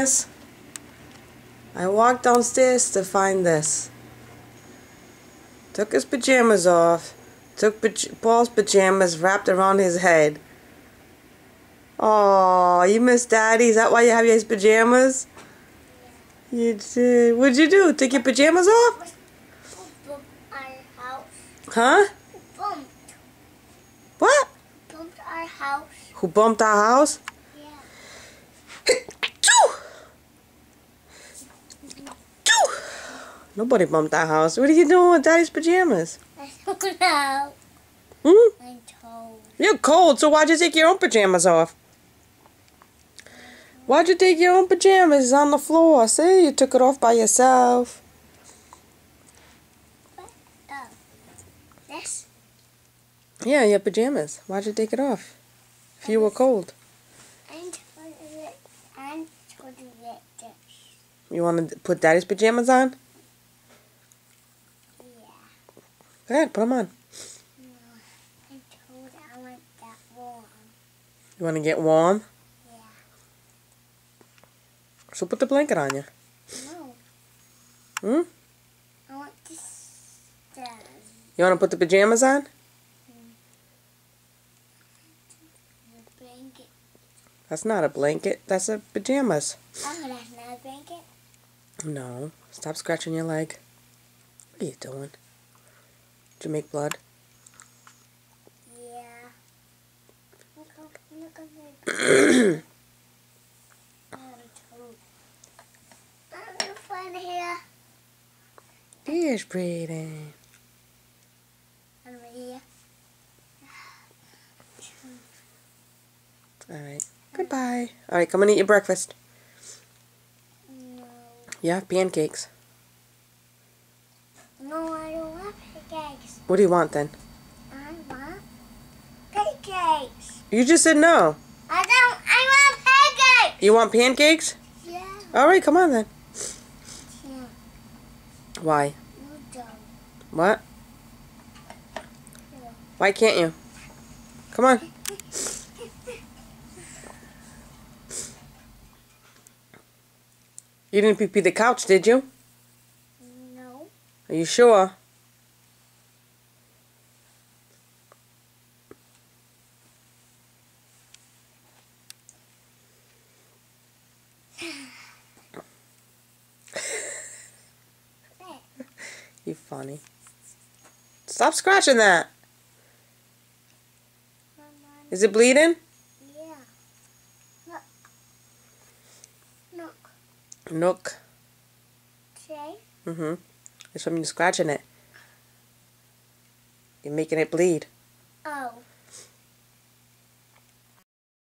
pajamas. I walked downstairs to find this. Took his pajamas off. Took Paul's pajamas, wrapped around his head. Oh, you miss Daddy? Is that why you have his pajamas? You did. What'd you do? Take your pajamas off? Who bumped our house? Huh? Who bumped? What? Who bumped our house? Who bumped our house? Yeah. Nobody bumped our house. What are you doing with Daddy's pajamas? I don't know. Hmm? I'm told. You're cold, so why'd you take your own pajamas off? Why'd you take your own pajamas? It's on the floor. See, you took it off by yourself. What? Oh. This? Yeah, your pajamas. Why'd you take it off? If you were cold. I'm told you that this. You want to put Daddy's pajamas on? Yeah. Go ahead, put them on. No. I'm told I want that warm. You want to get warm? Yeah. So put the blanket on you. No. Hmm? I want this done. You want to put the pajamas on? The blanket. That's not a blanket. That's a pajamas. Oh, that's not a blanket? No. Stop scratching your leg. What are you doing? Did you make blood? Yeah. Look at me. I'm fun here. Ears breathing. I'm here. Alright. Goodbye. Alright, come and eat your breakfast. No. You have pancakes. No, I don't want pancakes. What do you want then? I want pancakes. You just said no. I want pancakes. You want pancakes? Yeah. Alright, come on then. Yeah. Why? You don't. What? Yeah. Why can't you? Come on. You didn't pee the couch, did you? No. Are you sure? You funny. Stop scratching that. Is it bleeding? Yeah. Look. Look. Nook. See? It's from you scratching it. You're making it bleed.